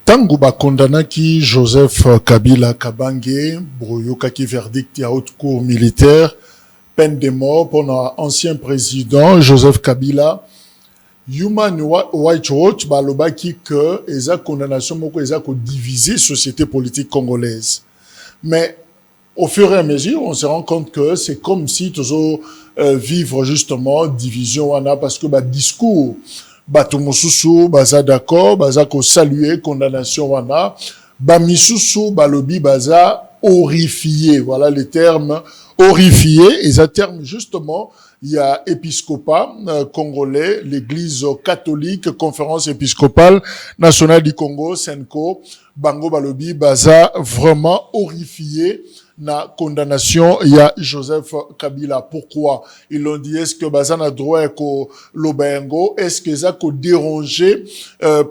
Tango ba kondanaki Joseph Kabila Kabange, broyokaki verdict ya haute cour militaire, peine de mort pour notre ancien président Joseph Kabila. Human Rights Watch balobaki que eza condamnation moko eza ko diviser société politique congolaise. Mais au fur et à mesure, on se rend compte que c'est comme si toujours vivre justement division wana parce que ba discours bato mosusu baza d'accord baza ko saluer condamnation wana ba misusu balobi baza horrifié, voilà le terme horrifié, et ce terme justement il y a épiscopat congolais, l'église catholique, conférence épiscopale nationale du Congo, Senko, Bango Balobi, baza vraiment horrifié na condamnation il y a Joseph Kabila. Pourquoi? Ils l'ont dit, est-ce que baza na droit ko lobengo, est-ce que ça ko déranger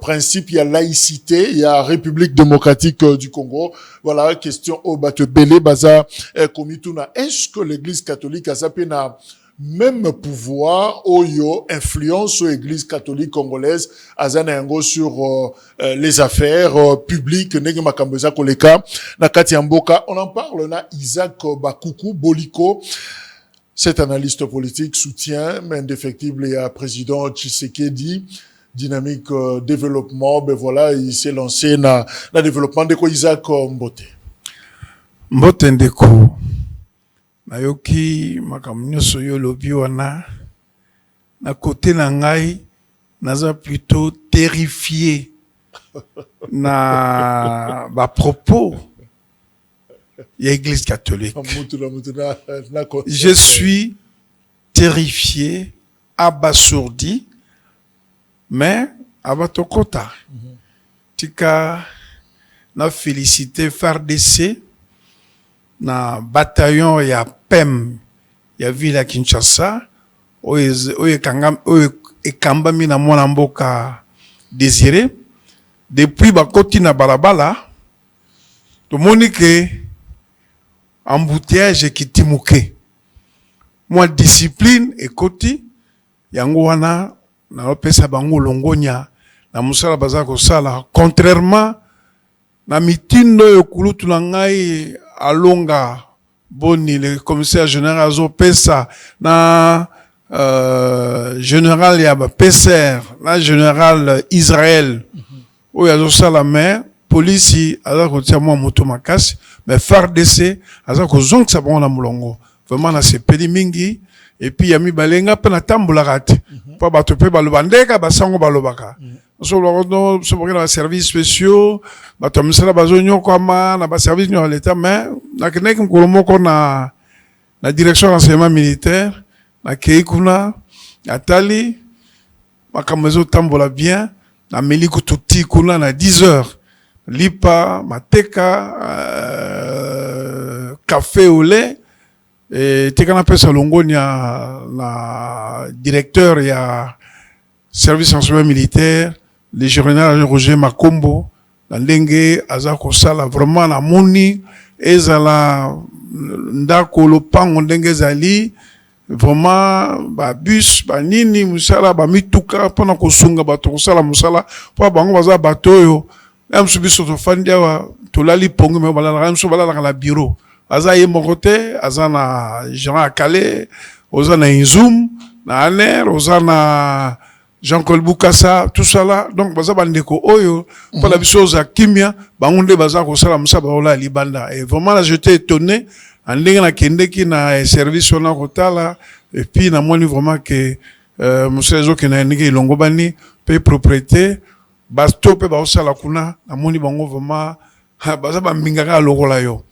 principe il y a laïcité, il y a République démocratique du Congo. Voilà, question au bate belé baza komituna. Est-ce que l'église catholique a sapé na même pouvoir oyo influence sur l'église catholique congolaise azanango sur les affaires publiques nenge makambeza koleka na kati ya mboka. On en parle na Isaac Bakuku Boliko, cet analyste politique soutient mais indéfectible et président Tshisekedi dynamique développement. Ben voilà, il s'est lancé na développement de quoi. Isaac Mbote ndeko nayoki makambo nyonso yo lobi wana na côté na ngai naza plutôt terrifié na ba propos ya Église catholique. Je suis terrifié, abasourdi, mais abatokota tika na félicité FARDC na bataillon ya PEM ya ville ya Kinshasa oye ekambami na mwana mboka Désiré depuis bakoti na balabala tomoni ke embouteillage ekitimuke mwa discipline ekoti yango wana na opesa bango longonya na musala baza kosala contrairement na mitindo yokulutu na ngai alonga boni le commissaire général azopesa na général ya PSR na général Israël oyo azosala mais police aza kotia mwa moto makasi mais FARDC aza kozongisa bango na mulongo vraiment na sepeli mingi et puis yami balenga pe na tambolaka te po bato pe baloba ndeka basango balobaka so na services spéciaux bato misala bazonyo kama na ba service de l'état mais na keneki mkolomoko na direction renseignement militaire na keikuna atali makamezo tambola bien na meliko tuti kuna na 10 heures lipa mateka café au lait et tekana pesa longonya na directeur ya service renseignement militaire le général Roger Makombo la ndenge azako sala vraiment na moni ezala ndako lopango ndenge zali vraiment ba bus ba nini musala ba mituka pona kosunga bato kosala musala po bango baza bato yo même subiso to fandia wa to lali pongo me balala ramso balala la bureau aza ye mokote aza na Jean Akale oza na Inzoom na Aner oza na Jean-Claude Boukassa, tout ça là, donc baza bandeko oyo, pour la biso za kimia, bangunde baza ko sala musa baola libanda. Et vraiment là j'étais étonné, en linga na kendeki na service on a kotala, et puis na moni vraiment que musa zo kena ndenge ilongo bani, pe propriété, basto pe ba osala kuna, na moni bango vraiment baza ba mbingaka lokola yo.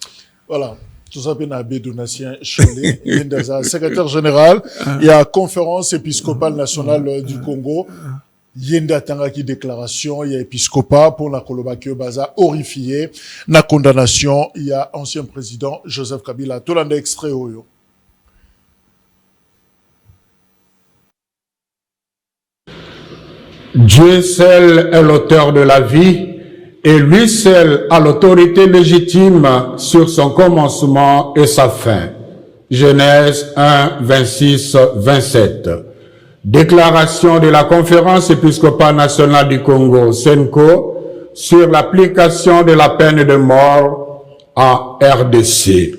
Voilà. Tout ça, bien, Donatien Cholé, secrétaire général, il y a conférence épiscopale nationale du Congo, Yenda Tangaki déclaration, il y a épiscopat pour la Kolobakio Baza, horrifié, na condamnation, il y a ancien président Joseph Kabila, tout l'un extrait oyo. Dieu seul est l'auteur de la vie, et lui seul a l'autorité légitime sur son commencement et sa fin. Genèse 1, 26, 27. Déclaration de la Conférence épiscopale nationale du Congo, Senko, sur l'application de la peine de mort en RDC.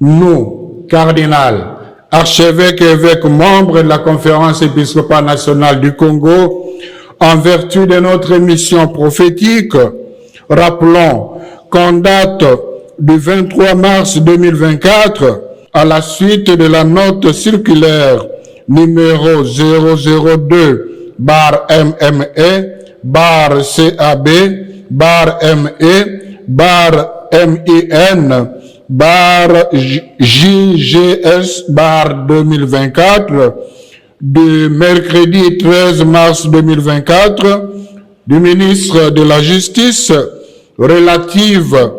Nous, cardinal, archevêque et évêque, membres de la Conférence épiscopale nationale du Congo, en vertu de notre mission prophétique, rappelons qu'en date du 23 mars 2024, à la suite de la note circulaire numéro 002-ME/CAB/ME/JGS/2024 du mercredi 13 mars 2024 du ministre de la Justice relative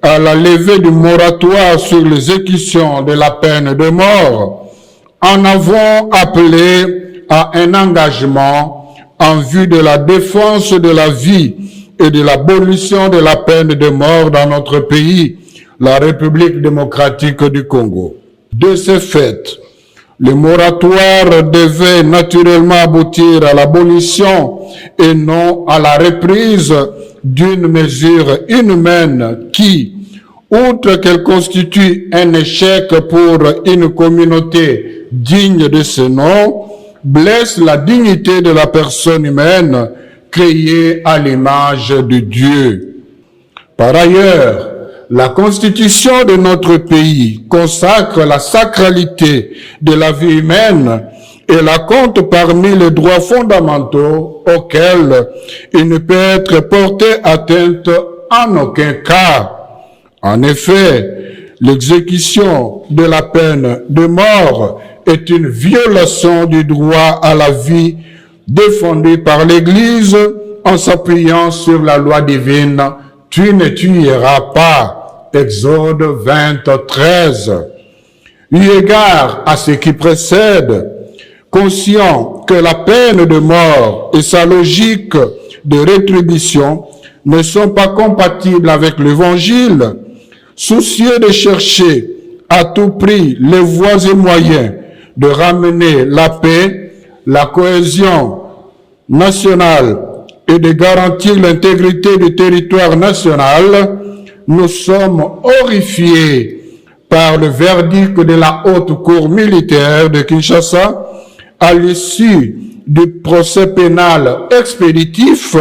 à la levée du moratoire sur l'exécution de la peine de mort, en avons appelé à un engagement en vue de la défense de la vie et de l'abolition de la peine de mort dans notre pays, la République démocratique du Congo. De ce fait, le moratoire devait naturellement aboutir à l'abolition et non à la reprise d'une mesure inhumaine qui, outre qu'elle constitue un échec pour une communauté digne de ce nom, blesse la dignité de la personne humaine créée à l'image de Dieu. Par ailleurs, la Constitution de notre pays consacre la sacralité de la vie humaine et la compte parmi les droits fondamentaux auxquels il ne peut être porté atteinte en aucun cas. En effet, l'exécution de la peine de mort est une violation du droit à la vie défendu par l'Église en s'appuyant sur la loi divine « Tu ne tueras pas ». Exode 20:13. Eu égard à ce qui précède, conscient que la peine de mort et sa logique de rétribution ne sont pas compatibles avec l'Évangile, soucieux de chercher à tout prix les voies et moyens de ramener la paix, la cohésion nationale et de garantir l'intégrité du territoire national, nous sommes horrifiés par le verdict de la Haute Cour militaire de Kinshasa à l'issue du procès pénal expéditif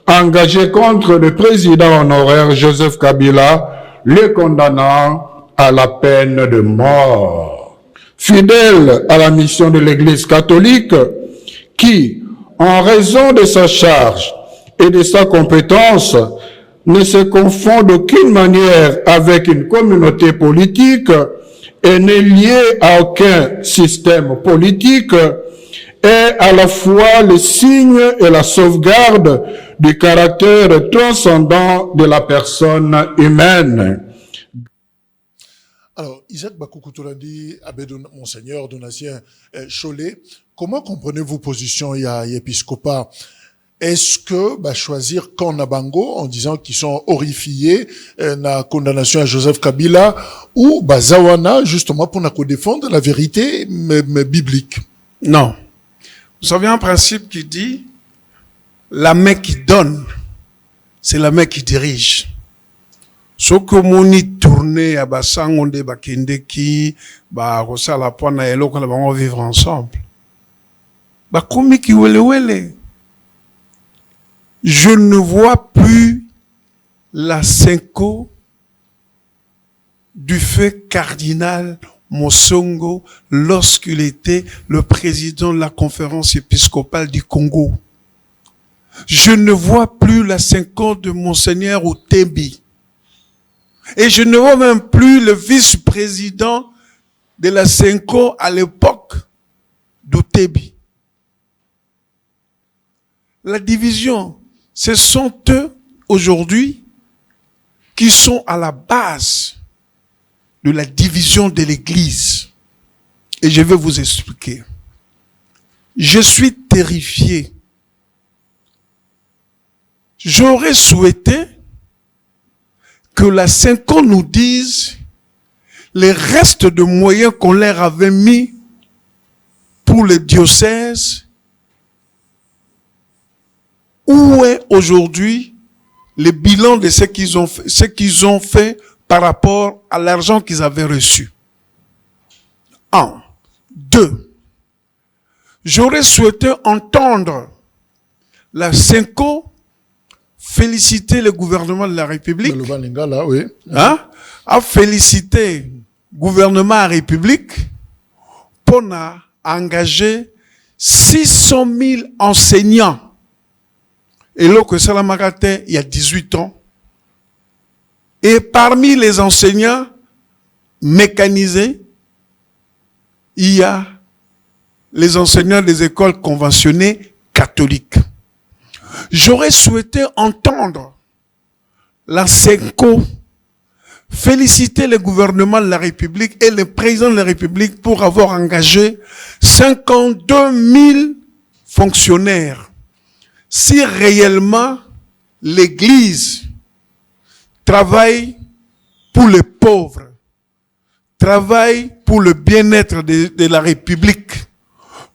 engagé contre le président honoraire Joseph Kabila, le condamnant à la peine de mort. Fidèle à la mission de l'Église catholique, qui, en raison de sa charge et de sa compétence, ne se confond d'aucune manière avec une communauté politique et n'est lié à aucun système politique, est à la fois le signe et la sauvegarde du caractère transcendant de la personne humaine. Alors, Isaac Bakoukoutolandi, abbé de Monseigneur Donatien Cholet, comment comprenez-vous position il y a épiscopat? Est-ce que choisir Kanabango en disant qu'ils sont horrifiés na condamnation à Joseph Kabila ou Zawana justement pour défendre la vérité biblique? Non. Vous savez un principe qui dit la main qui donne, c'est la main qui dirige. Ce que moni tourné à Basangonde Bakendeki, Rosala Pona et l'autre, on va vivre ensemble. Komi ki wele. Je ne vois plus la Senko du feu cardinal Mosongo lorsqu'il était le président de la conférence épiscopale du Congo. Je ne vois plus la Senko de Monseigneur Otebi. Et je ne vois même plus le vice-président de la Senko à l'époque d'Otebi. La division, ce sont eux aujourd'hui qui sont à la base de la division de l'Église. Et je vais vous expliquer. Je suis terrifié. J'aurais souhaité que la Senko nous dise les restes de moyens qu'on leur avait mis pour le diocèse. Où est aujourd'hui le bilan de ce qu'ils ont fait par rapport à l'argent qu'ils avaient reçu. 1. 2. J'aurais souhaité entendre la Senko féliciter le gouvernement de la République, à féliciter le gouvernement de la République pour engager 600 000 enseignants. Et là, que Salamakate, il y a 18 ans. Et parmi les enseignants mécanisés, il y a les enseignants des écoles conventionnées catholiques. J'aurais souhaité entendre la SENCO féliciter le gouvernement de la République et le président de la République pour avoir engagé 52 000 fonctionnaires. Si réellement l'Église travaille pour les pauvres, travaille pour le bien-être de la République,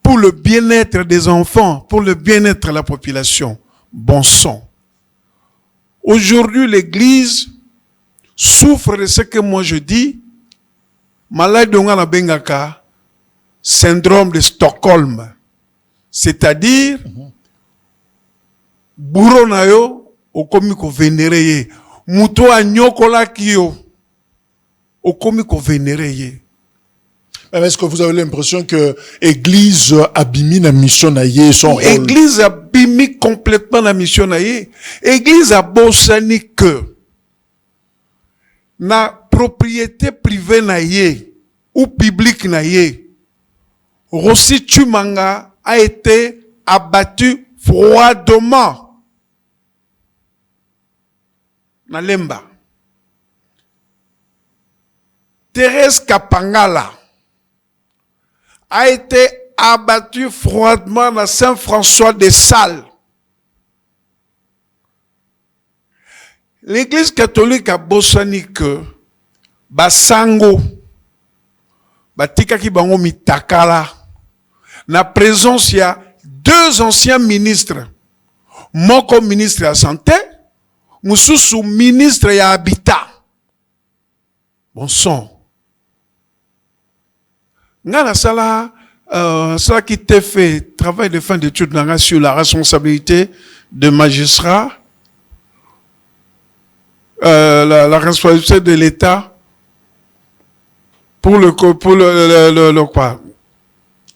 pour le bien-être des enfants, pour le bien-être de la population, bon sang. Aujourd'hui, l'Église souffre de ce que moi je dis, malade de la bengaka, syndrome de Stockholm. C'est-à-dire, bourreau na yo, okomi ko vénéré, muto a nyokola kiyo, okomi ko vénéré. Est-ce que vous avez l'impression que l'Église abîme la mission naïe son rôle? L'Église abîme complètement la mission naïe. L'Église a bossani que na propriété privée naïe ou publique naïe. Rossi Chumanga a été abattu froidement. Na Lemba. Thérèse Kapangala a été abattu froidement dans Saint-François de Sales. L'Église catholique a bossani que basango batika ki bango mitakala na présence il y a 2 anciens ministres, moko ministre à santé, mususu ministre ya habitat. Bon sang. Ngana sala ça qui t'a fait travail de fin d'études sur la responsabilité de magistrats, la responsabilité de l'État pour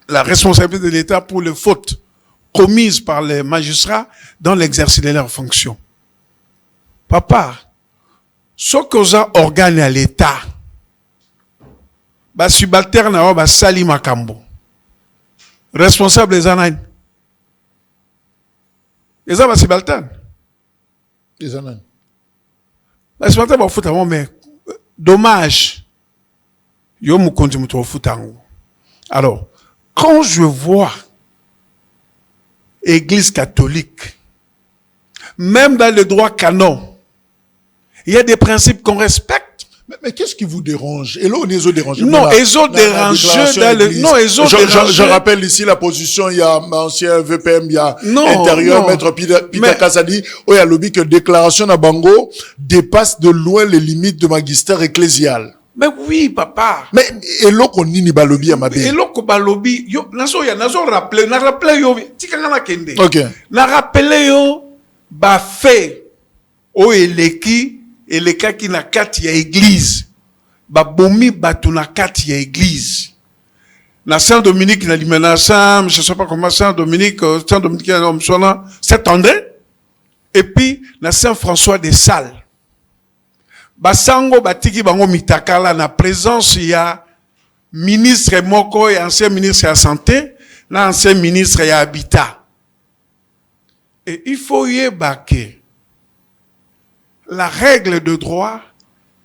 la responsabilité de l'État pour les fautes commises par les magistrats dans l'exercice de leurs fonctions. Papa, ce que ont organes à l'État, ba subalterne na ba sali makambo. Responsable des anaïs. Les ba subalterne. Les anaïs. Ba subalterne ba futa mais dommage. Yo mu konti mu to futango. Alors, quand je vois Église catholique, même dans le droit canon, il y a des principes qu'on respecte. Mais qu'est-ce qui vous dérange? Et là, on est dérangé. Non, ils ont dérangé dans le... Non, ils ont dérangé. Je rappelle ici la position, il y a ancien VPM, il y a intérieur, maître Peter Kassadi, où il y a lobby que déclaration à Bango dépasse de loin les limites de magistère ecclésial. Mais oui, papa. Mais, et là, qu'on n'y pas lobby à ma Et là, qu'on va lobby, yo, nazo rappelé, yo, tikanga kende. Ok. Na rappelé yo, ba fait, o eleki, et les cas qui na kati ya église ba bomi batu na kati ya église na Saint-Dominique na limena sam je sais pas comment Saint-Dominique na omsona Saint-André et puis na Saint-François de Sales basango batiki bango mitakala na présence ya ministre moko et ancien ministre ya santé na ancien ministre ya habitat et il faut y baquer. La règle de droit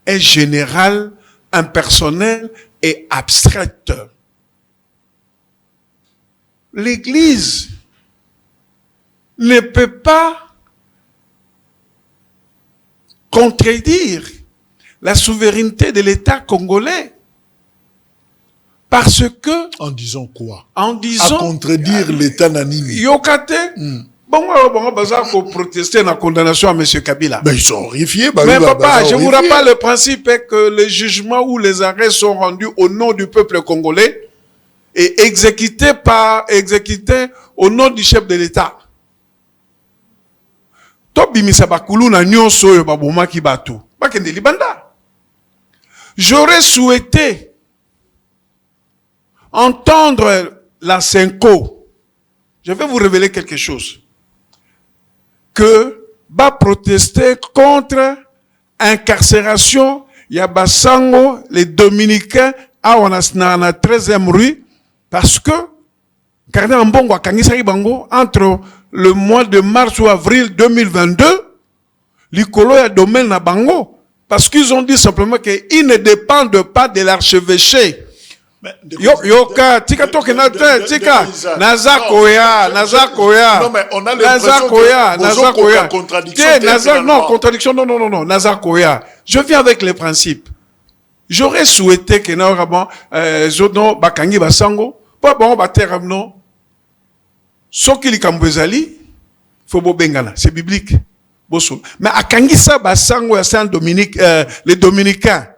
est générale, impersonnelle et abstraite. L'Église ne peut pas contredire la souveraineté de l'État congolais. Parce que... En disant quoi? En disant... À contredire l'État nanini. Yokate, bon, pour protester la condamnation à M. Kabila. Ben, ils sont horrifiés. Mais papa, je vous rappelle le principe est que les jugements ou les arrêts sont rendus au nom du peuple congolais et exécutés au nom du chef de l'État. J'aurais souhaité entendre la Senko. Je vais vous révéler quelque chose. Que va protester contre incarcération, Yabasango, les Dominicains, à on a 13e rue, parce que, entre le mois de mars ou avril 2022, l'Ikolo a domaine na Bango, parce qu'ils ont dit simplement qu'ils ne dépendent pas de l'archevêché. Yoka, tika toke na tika naza koya. Non mais on a l'impression que contradiction. Non, contradiction non, naza koya. Je viens avec les principes. J'aurais souhaité que na vraiment zono bakangi basango, pas bon bateramno. Soki likambezali, faut bo bengana, c'est biblique. Mais akangi sa basango ya Saint Dominique les Dominicains.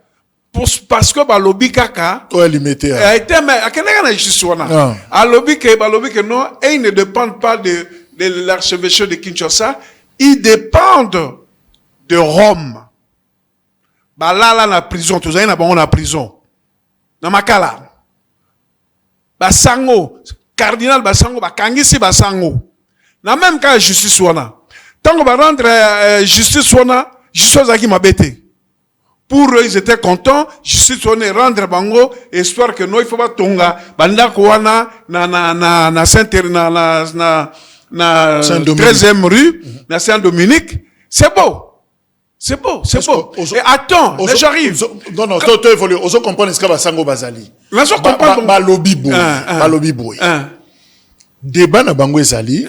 Parce que balobi kaka limité mais akenaka na jiswana alobi que non, et ils ne dépendent pas de l'archevêché de Kinshasa, ils dépendent de Rome. Là na prison, tous na bango na prison na makala basango cardinal basango bakangisi basango na même cas justice wana tango ba rendre justice wana justice aki mabete. Pour eux, ils étaient contents. Justice sonné rendre bango, histoire que nous, il faut pas tonga. Banda kouana, na Saint-Dominique, 13e rue, na Saint-Dominique. C'est beau. C'est beau. Et attends, j'arrive. Non, toi, il faut aussi comprendre ce que Basango Bazali. Là, je comprends. Balobi boy. Débat na bango ezali.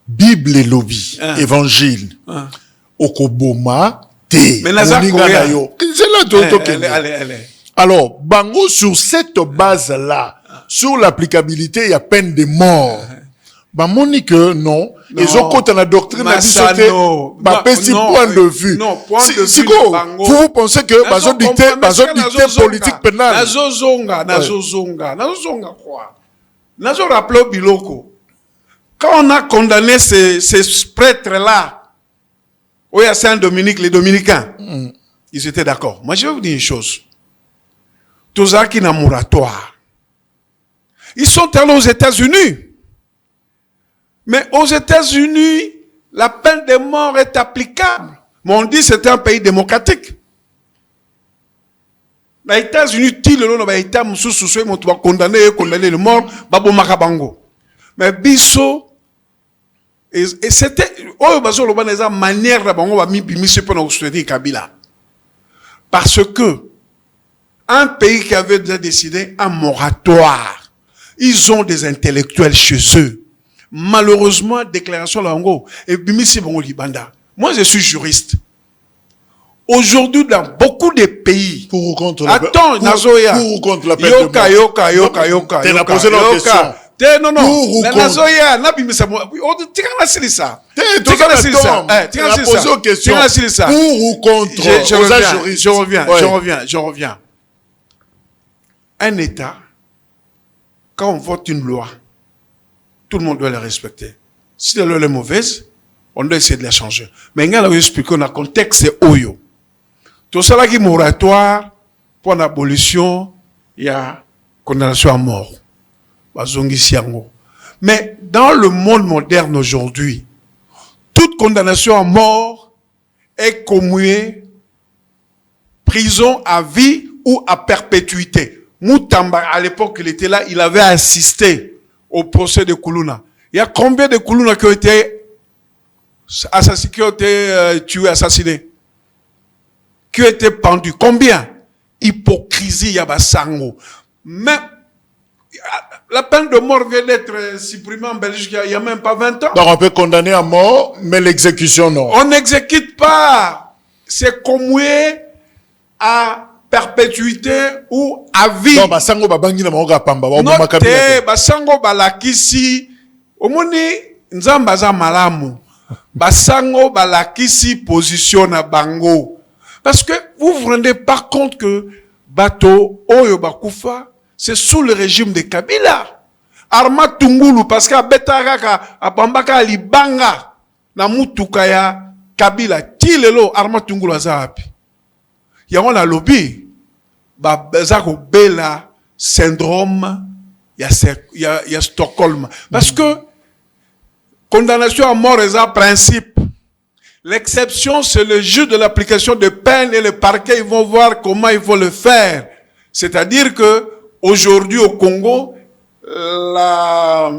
Bible et lobby. Évangile. Okoboma. Mais Nazar Koya. Allez. Alors, bango sur cette base-là, sur l'applicabilité, il y a peine de mort. Bamoni que non, ils ont côté la doctrine a dit c'était petit point de vue. Non, point de vue. Vous pensez que bazo dicté politique pénale. Nazozonga quoi? Nazo rappelé biloko. Quand on a condamné ces prêtres-là, oui, à Saint-Dominique, les Dominicains, ils étaient d'accord. Moi, je vais vous dire une chose. Tous ceux qui n'ont moratoire, ils sont allés aux États-Unis. Mais aux États-Unis, la peine de mort est applicable. Mais on dit que c'est un pays démocratique. Les États-Unis, ils ont condamné le mort, Babo Makabango. Mais Bisso, et c'était la manière de Kabila. Parce que un pays qui avait déjà décidé un moratoire, ils ont des intellectuels chez eux. Malheureusement, déclaration Lango et Bimisi Bongo Libanda. Moi, je suis juriste. Aujourd'hui, dans beaucoup de pays, pour ou contre Nazoya, pour ou contre la peine de mort. T'as posé la question. Non. La Nazoya, Nabimisa, pour ou contre. Je reviens. Un État, quand on vote une loi, tout le monde doit la respecter. Si la loi est mauvaise, on doit essayer de la changer. Mais il y a un expliqué dans le contexte, c'est Oyo. Tout ça là qui est moratoire, pour l'abolition, il y a condamnation à mort. Mais dans le monde moderne aujourd'hui, toute condamnation à mort est commuée prison à vie ou à perpétuité. Moutamba, à l'époque, il était là, il avait assisté au procès de Koulouna. Il y a combien de Koulouna qui ont été assassinés, qui ont été tués, assassinés, qui ont été pendus? Combien? Hypocrisie, Yabasango. Mais la peine de mort vient d'être supprimée en Belgique il n'y a même pas 20 ans. Donc on peut condamner à mort, mais l'exécution non. On n'exécute pas. C'est commué à perpétuité ou à vie. Non, basango babangi na maoga pamba. Noté, basango balakisi. Omoni, nzamba za malamu. Basango balakisi position na bango. Parce que vous vous rendez pas compte que bato oyo bakufa, c'est sous le régime de Kabila. Arma Tungulu, parce que Betaraka, Abambaka Libanga, na mutuka ya Kabila, Tilelo, Arma Tungulu azapi. Yango na lobby, bazako bela syndrome, ya Stockholm. Parce que, condamnation à mort est un principe. L'exception, c'est le jeu de l'application de peine et le parquet, ils vont voir comment il faut le faire. C'est-à-dire que, aujourd'hui au Congo, la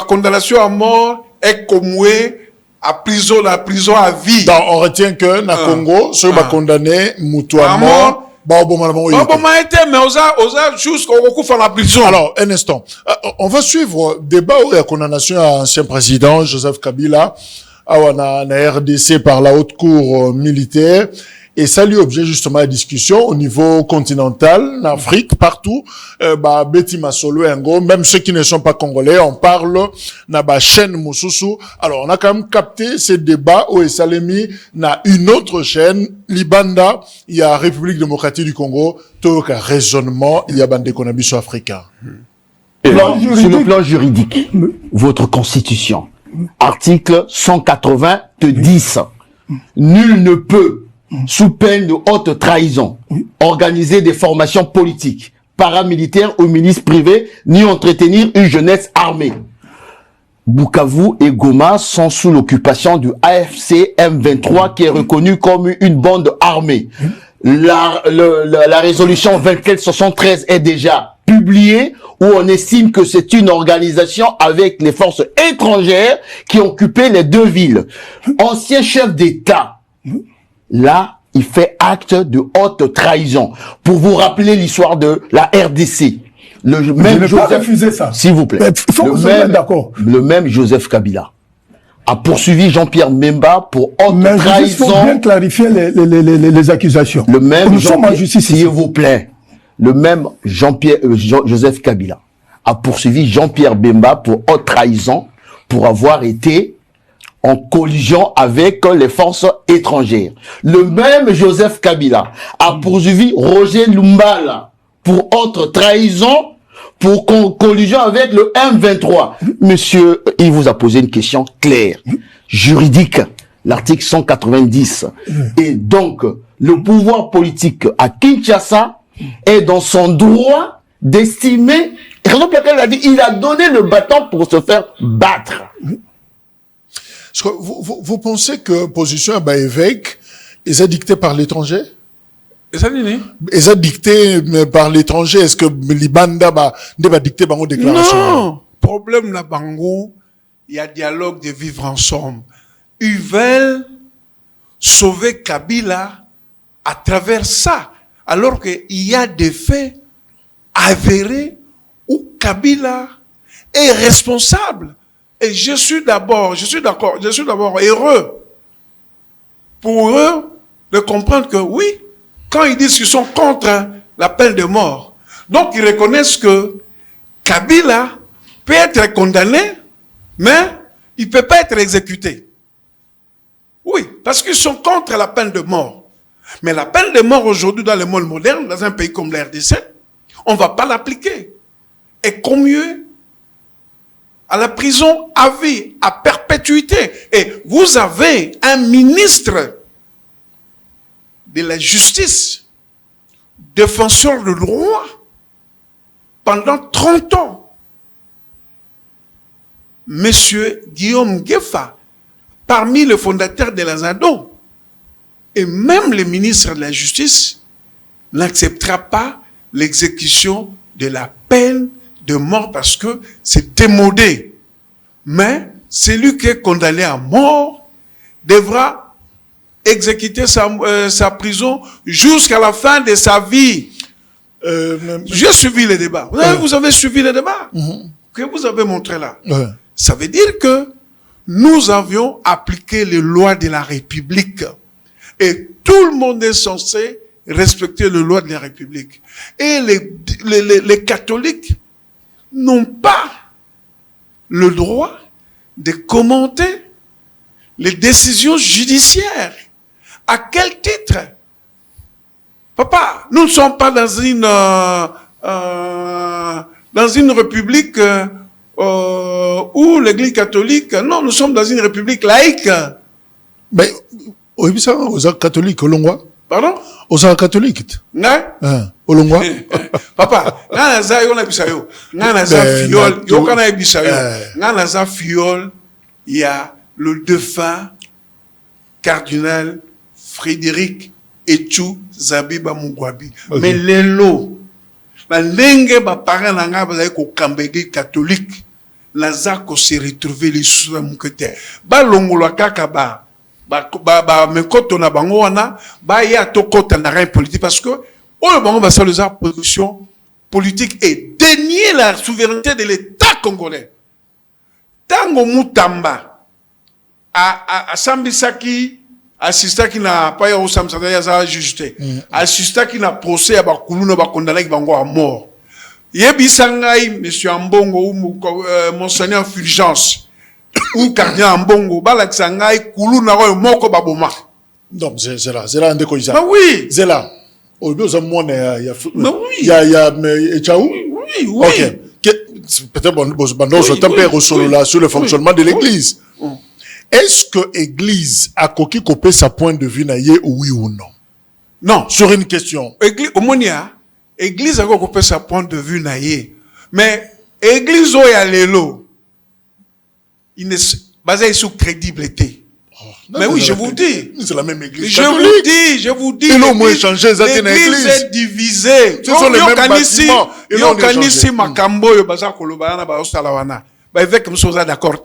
condamnation à mort est commuée à prison, la prison à vie. Donc, on retient que, na Congo, ceux qui sont condamnés, moutou à mort, mais jusqu'au la prison. Alors, un instant. On va suivre le débat où il y a condamnation à l'ancien président Joseph Kabila, à la RDC par la haute cour militaire. Et ça lui objet justement la discussion au niveau continental, en Afrique, partout. Betty Masolo et Ngo, même ceux qui ne sont pas congolais, on parle na ba chaîne Moussousou. Alors on a quand même capté ces débats où ça l'est mis na une autre chaîne, Libanda, il y a République démocratique du Congo, tout un raisonnement, il y a bandé Konabiso africain. Sur le plan juridique, votre constitution, article 190, nul ne peut, sous peine de haute trahison, organiser des formations politiques, paramilitaires ou milices privées, ni entretenir une jeunesse armée. Bukavu et Goma sont sous l'occupation du AFC M23 qui est reconnu comme une bande armée. La résolution 2473 est déjà publiée où on estime que c'est une organisation avec les forces étrangères qui occupaient les deux villes. Ancien chef d'État, là, il fait acte de haute trahison. Pour vous rappeler l'histoire de la RDC. Le même Joseph, pas refuser ça. S'il vous plaît. Le même Joseph Kabila a poursuivi Jean-Pierre Memba pour haute trahison. Il faut bien clarifier les accusations. Le même Nous sommes en justice, s'il vous plaît. Le même Joseph Kabila a poursuivi Jean-Pierre Bemba pour haute trahison pour avoir été en collision avec les forces étrangères. Le même Joseph Kabila a poursuivi Roger Lumbala pour haute trahison pour collision avec le M23. Monsieur, il vous a posé une question claire, juridique, l'article 190. Et donc, le pouvoir politique à Kinshasa est dans son droit d'estimer, raison pour laquelle il a dit, il a donné le bâton pour se faire battre. Vous pensez que position à évêque est dictée par l'étranger? Est dicté par l'étranger? Est-ce que Libanda va dicter par déclaration? Non, problème là bango, il y a dialogue de vivre ensemble. Ils veulent sauver Kabila à travers ça, alors qu'il y a des faits avérés où Kabila est responsable. Et je suis d'abord heureux pour eux de comprendre que oui, quand ils disent qu'ils sont contre la peine de mort, donc ils reconnaissent que Kabila peut être condamné, mais il ne peut pas être exécuté. Oui, parce qu'ils sont contre la peine de mort. Mais la peine de mort aujourd'hui dans le monde moderne, dans un pays comme la RDC, on ne va pas l'appliquer. Et qu'au mieux, à la prison à vie, à perpétuité. Et vous avez un ministre de la justice, défenseur de droit, pendant 30 ans. Monsieur Guillaume Gueffa, parmi les fondateurs de la ZADO, et même le ministre de la Justice n'acceptera pas l'exécution de la peine de mort parce que c'est démodé. Mais celui qui est condamné à mort devra exécuter sa prison jusqu'à la fin de sa vie. J'ai suivi les débats. Vous avez suivi les débats que vous avez montré là. Ça veut dire que nous avions appliqué les lois de la République. Et tout le monde est censé respecter les lois de la République. Et les catholiques n'ont pas le droit de commenter les décisions judiciaires. À quel titre? Papa, nous ne sommes pas dans une république où l'Église catholique, non, nous sommes dans une république laïque. Mais, oui, ça, aux catholiques, au Longwa. Pardon? Aux catholiques. Nga? Au Longwa. Papa, nga za yo na bisayo. Nga na za fiole, yo kana bisayo. Nga na za fiole, il y a le défunt cardinal Frédéric Etchou Zabiba Mungwabi. Okay. Mais lelo, la langue ba parent na nga ba ko kambege catholique, la za ko se retrouver les sous mukete. Ba longolo kaka ba mekoto na bango wana ba ya tokota na rien politique parce que le bango ba sa les position politique et dénier la souveraineté de l'État congolais. Tango Mutamba a sambisaki assistaki na pa ya osamsaka ya za justice assistaki na procès ya bakuluna ba condamné bango à mort yebisa ngai monsieur Ambongo ou monseigneur Fulgence ou cardinal Ambongo balakisa ngai kuluna ko moko baboma. Non, c'est là ndeko isa. Bah oui, c'est là au lieu de moi il y a Echaou. Oui. OK. Peut-être bon je tempère solo là sur le fonctionnement de l'église. Est-ce que l'église a coquille copé sa point de vue naïe oui ou non? Non. Sur une question. Église, au monia, église a coupé sa point de vue naïe. Mais église o ya lelo, il ne basé sur crédibilité. Mais oui, je vous dis. C'est la même église. Je vous dis. Ils ont moins changé, l'église est divisée. Ce sont les mêmes bâtiments. Ils ont changé. Makambo yo baza kolobana ba ostalawana. Ba évêque msoza d'accord.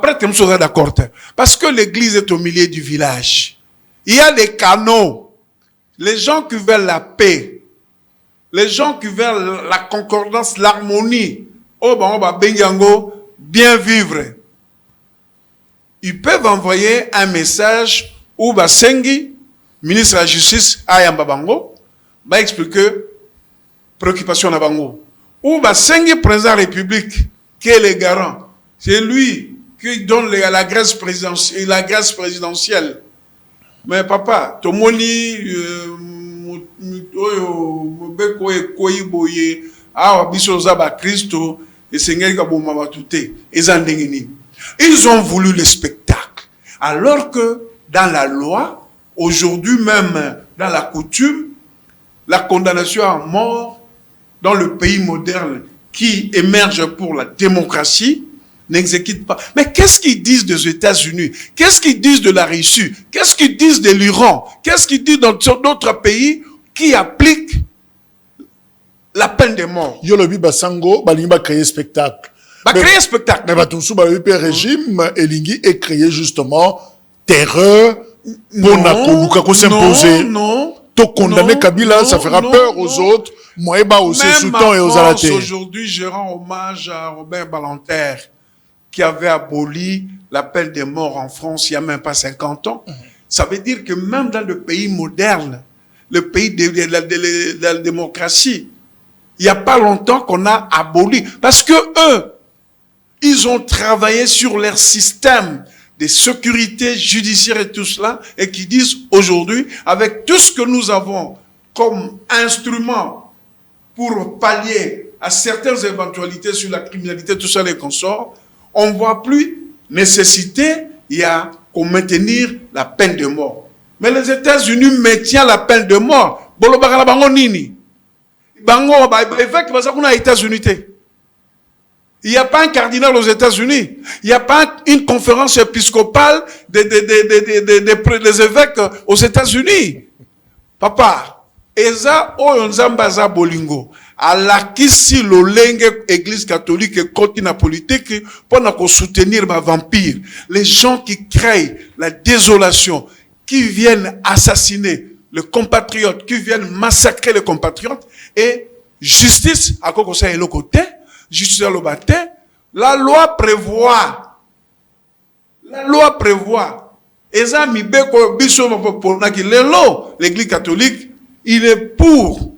Prêtre msoza d'accord. Parce que l'église est au milieu du village. Il y a des canaux. Les gens qui veulent la paix, les gens qui veulent la concordance, l'harmonie, bien vivre. Ils peuvent envoyer un message où Basengi, ministre de la Justice, Ayamba Bango, va expliquer préoccupation à Bango. Ou Basengi, président de la République, qui est le garant. C'est lui qui donne la grâce présidentielle. Mais papa, tomoni beko koyiboye awa biso za ba Kristo et Seigneur kaboma batute ezandengini. Ils ont voulu le spectacle alors que dans la loi aujourd'hui même dans la coutume la condamnation à mort dans le pays moderne qui émerge pour la démocratie n'exécutent pas. Mais qu'est-ce qu'ils disent des États-Unis? Qu'est-ce qu'ils disent de la Russie? Qu'est-ce qu'ils disent de l'Iran? Qu'est-ce qu'ils disent dans d'autres pays qui appliquent la peine de mort? Yolobi Basango, Balimba créer spectacle. Créer spectacle. Mais Batunsu, Balimba régime, Elingi est créé justement terreur, pour s'imposer. Non. To condamner Kabila, ça fera peur aux autres. Moïba aussi, Soutan et aux Alatés. Aujourd'hui, je rends hommage à Robert Ballanter, qui avait aboli la peine de mort en France il n'y a même pas 50 ans. Ça veut dire que même dans le pays moderne, le pays de la démocratie, il n'y a pas longtemps qu'on a aboli. Parce que eux, ils ont travaillé sur leur système de sécurité judiciaire et tout cela, et qui disent aujourd'hui, avec tout ce que nous avons comme instrument pour pallier à certaines éventualités sur la criminalité, tout ça, les consorts, on ne voit plus nécessité, il y a qu'on maintenir la peine de mort. Mais les États-Unis maintiennent la peine de mort. Bolo bagala bango nini? Bango évêque parce qu'on a les États-Unis. Il n'y a pas un cardinal aux États-Unis. Il n'y a pas une conférence épiscopale des évêques aux États-Unis. Papa, eza oyonzambaza bolingo. Alakisi lolenge église catholique et continue politique pour soutenir ma vampire. Les gens qui créent la désolation, qui viennent assassiner les compatriotes, qui viennent massacrer les compatriotes, et justice, à quoi ça est le côté, justice à l'obate, la loi prévoit, eza mibeko biso pour l'église catholique, il est pour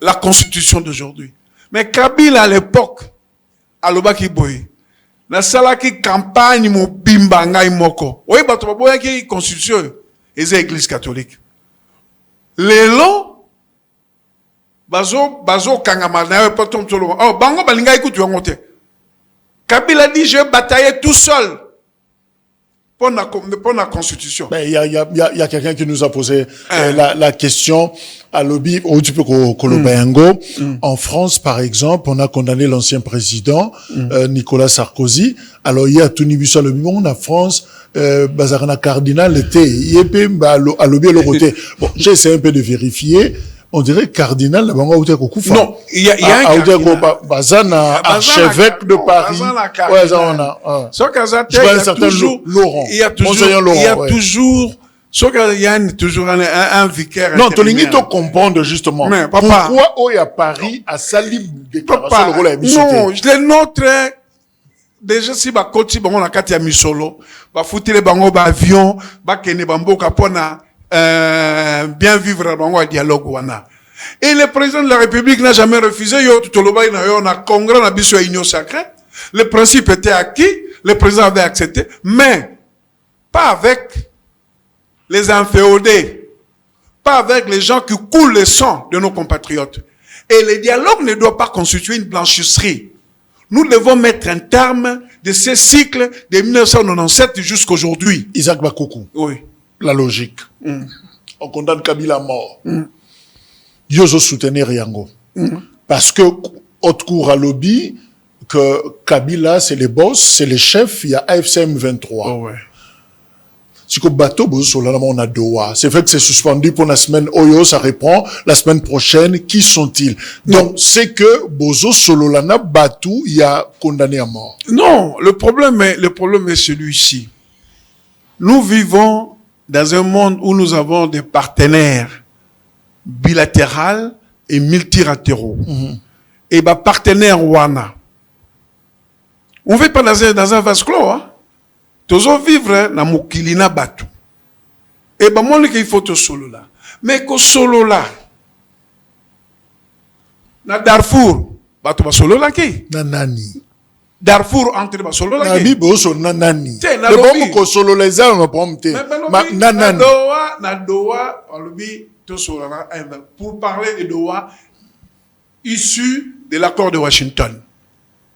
la constitution d'aujourd'hui. Mais Kabila à l'époque, à l'Obaki Boy, na salaki campagne mo bimba ngai moko. Oui, bato baboya ki constitution eza église catholique. Lelo bazo kangama na yo potom tolo. Oh, bango balinga ikutu yango te. Kabila dit je bataillais tout seul pour la constitution. Ben, il y a quelqu'un qui nous a posé la question à lobby au type Kolobayango. En France, par exemple, on a condamné l'ancien président Nicolas Sarkozy. Alors il y a tout nibusa le monde en France. Bazarana cardinal était à lobby le côté. Bon, j'ai essayé un peu de vérifier. On dirait cardinal la bango outé kokufa. Non, il y a un cardinal. Bazana archevêque de Paris. Ouais, ça on a. Sauf qu'à ça, Laurent. Il y a toujours sauf qu'il y a toujours un vicaire. Non, tu l'as to comprendre justement. Mais, papa, pourquoi au à Paris à Salib déclaration le rôle à non, les nôtres déjà si ba koti bango na kati ya misolo, ba futile bango ba avion, ba kene bamboka pona bien vivre dans un dialogue wana. Et le président de la République n'a jamais refusé yo tout le bail na congrès na biso union sacrée. Le principe était acquis, le président avait accepté, mais pas avec les inféodés, pas avec les gens qui coulent le sang de nos compatriotes. Et le dialogue ne doit pas constituer une blanchisserie. Nous devons mettre un terme de ce cycle de 1997 jusqu'à aujourd'hui. Isaac Bakoku. Oui. La logique. On condamne Kabila à mort. Yozo soutenir Yango. Parce que, haute cour à lobby, que Kabila, c'est les boss, c'est les chefs, il y a AFCM 23. Oh ouais. Si que bateau, on a Doha. C'est vrai que c'est suspendu pour la semaine Oyo, ça reprend la semaine prochaine. Qui sont-ils? Donc, c'est que Bozo Sololana Batou, il y a condamné à mort. Non, le problème est celui-ci. Nous vivons dans un monde où nous avons des partenaires bilatéraux et multilatéraux. Et bah, partenaires Wana. On ne vit pas dans un vase clos, hein. Toujours vivre dans Mokilina Batu. Et bah, moi, il faut te solo là. Mais que solo là, na Darfour, Batu ba solo là qui? Nanani. Darfour entre ba solo là qui? Nabi boso nanani. Le bon ko solo les armes promte. Nanani. Na Doha, on le dit tout solo là pour parler de Doha issu de l'accord de Washington.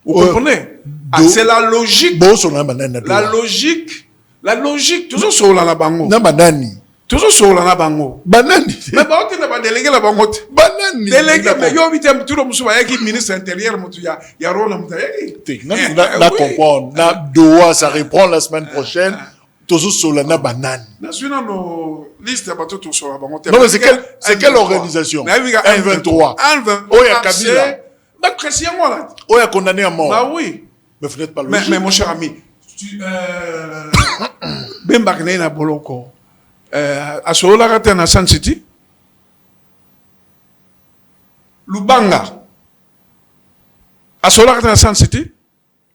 Vous comprenez? C'est la logique. La logique, toujours sur la bango. Na banani. Toujours sur la bango. Banani. Mais bah, tu n'as pas délégué la bango. Banani. Délégué, mais yo, vite, tout le monde, qui ministre intérieur, y a rôle, na comprendre. Na Doha, ça reprend la semaine prochaine. Toujours sur la banane. Na suivant nos listes, tout sur la bango. Non, mais c'est quelle organisation? 1-23. Oh, il y a Kabila. Oh, il y a condamné à mort. Bah oui. Mais vous n'êtes pas logique. Mais mon cher ami, Bembakne na Boloko, à Solola Rate na Sun City, Lubanga, à Solola Rate na Sun City,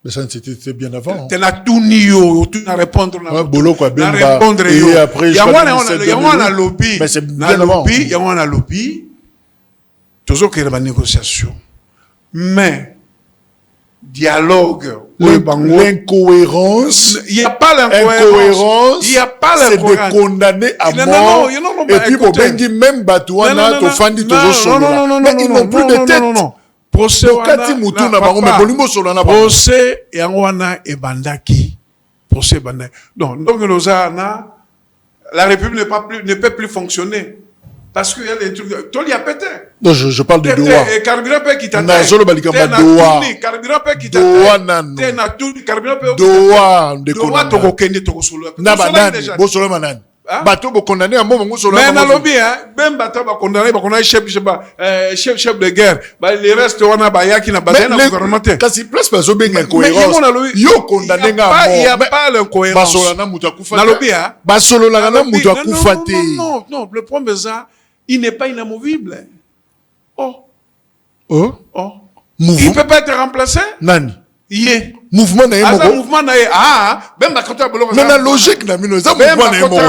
mais ça c'était bien avant. Tu n'as tout nié, tu n'as répondre là. Boloko a bien répondre. Et après, il y a un lobby. Mais c'est bien avant. Il y a un lobby. Toujours qu'il y a une négociation. Mais dialogue, l'incohérence, il n'y a pas l'incohérence, il y a pas l'incohérence, c'est de condamner à mort, et puis pour bengi même Batouana, to fandi toujours solo là, mais ils n'ont plus de tête. Procès et wana et bandaki, procès bandaki. Donc la République ne peut plus fonctionner. Parce qu'il y a des trucs. Toi, il y a pété. Non, je parle de Doha. Et carburant qui t'a Doha. Carburant qui t'a Doha. Doha, toko kende, toko solo. Na banani. Bo solo manani. Bateau ba condamné à mort, solo. Mais na lobby, même bateau ba condamné, chef de guerre. Les restes, on a bayaki na bataille na gouvernement. Kasi place pas bien incohérence. Yo condamné à mort. Il y a pas l'incohérence. Ba solo na muta kufa. Na lobby, ba solo na muta kufa te. Non, le problème c'est ça. Il n'est pas inamovible. Oh. Il ne peut pas être remplacé. Nani. Yeah. Mouvement na yemo. Mouvement na yemo. Même la contre boloko. Mais la logique na mino za mouvement na yemo.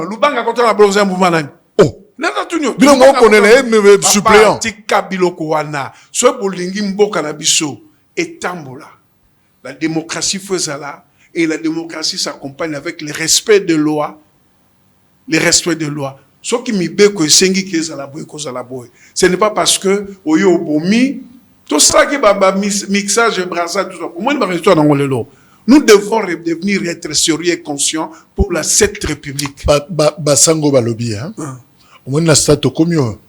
Lubanga contre la boloko za mouvement na. Oh. Neta tunyo. Bino mo connaît les suppléants. Tika biloko wana. So bolingi mboka na biso etambola. la démocratie faisait là, et la démocratie s'accompagne avec le respect des lois, Ce qui ce n'est pas parce que oyo bomi tout ça qui va mixage brassage tout ça. Pour moi nous devons redevenir être sérieux et conscients pour la 7 république. Basango balobi hein. Au moins la stat comme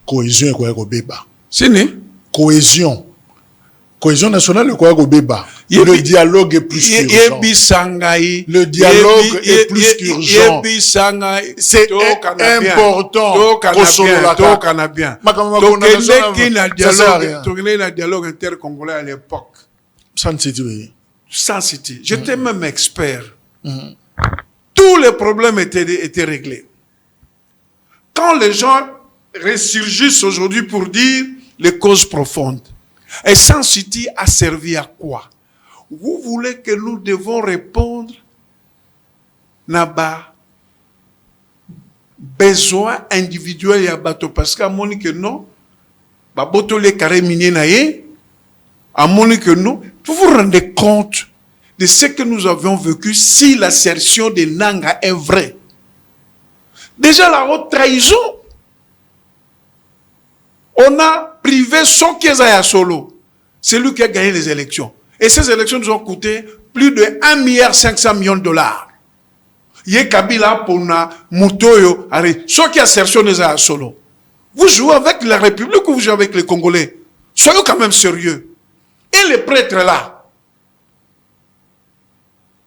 cohésion quoi ko beba. Sini cohésion nationale quoi ko beba. Le dialogue est plus qu'urgent. Le dialogue est plus qu'urgent. C'est important. Dialogue intercongolais à l'époque. Sans cité. J'étais même expert. Tous les problèmes étaient réglés. Quand les gens ressurgissent aujourd'hui pour dire les causes profondes, et Sans City a servi à quoi? Vous voulez que nous devons répondre naba besoin individuel ya bato parce qu'à mon que non ba boto les carrés miniers naé à mon que non. Vous vous rendez compte de ce que nous avions vécu si l'assertion de Nanga est vraie? Déjà la haute trahison, on a privé son Kézaya Solo, c'est lui qui a gagné les élections. Et ces élections nous ont coûté plus de 1,5 milliard de dollars. Yé Kabila pour na Moutoyo, ceux qui assertion les a solo. Vous jouez avec la République ou vous jouez avec les Congolais? Soyez quand même sérieux. Et les prêtres là,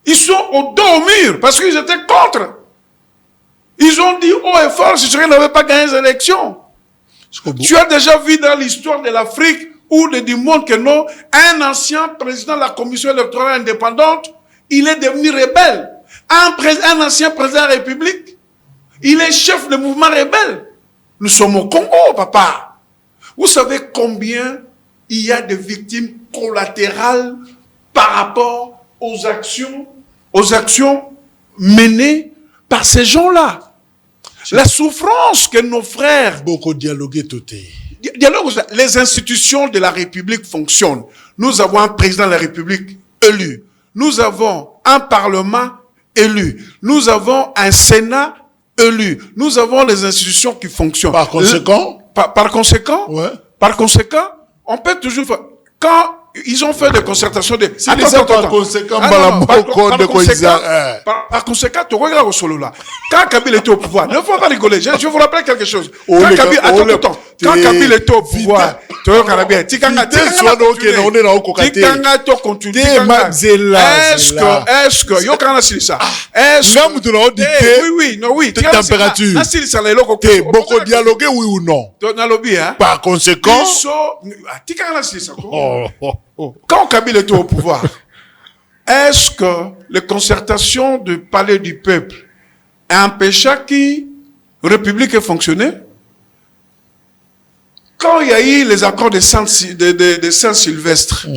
ils sont au dos au mur parce qu'ils étaient contre. Ils ont dit haut et fort si Israël n'avait pas gagné les élections. Tu as déjà vu dans l'histoire de l'Afrique ou du monde que non, un ancien président de la commission électorale indépendante, il est devenu rebelle. Un ancien président de la République, il est chef de mouvement rebelle. Nous sommes au Congo, papa. Vous savez combien il y a de victimes collatérales par rapport aux actions menées par ces gens-là. La souffrance que nos frères... Beaucoup dialogué tout les institutions de la République fonctionnent. Nous avons un président de la République élu. Nous avons un Parlement élu. Nous avons un Sénat élu. Nous avons les institutions qui fonctionnent. Par conséquent? Par conséquent? Ouais. Par conséquent, on peut toujours faire... Quand ils ont fait des concertations de... Par conséquent, par conséquent, tu regardes au solo là. Quand Kabila était au pouvoir, ne faut pas rigoler. Je vous rappelle quelque chose. Quand Kabila, attends. Quand Kabila était au pouvoir, tu regardes bien. Tikanga continue. Est-ce que, yo kana sili ça. Est-ce que, oui. Température. Beaucoup dialogué, oui ou non? Par conséquent, quand Kabila était au pouvoir, est-ce que les concertations du palais du peuple empêchaient que la République ait fonctionné? Quand il y a eu les accords de Saint-Sylvestre,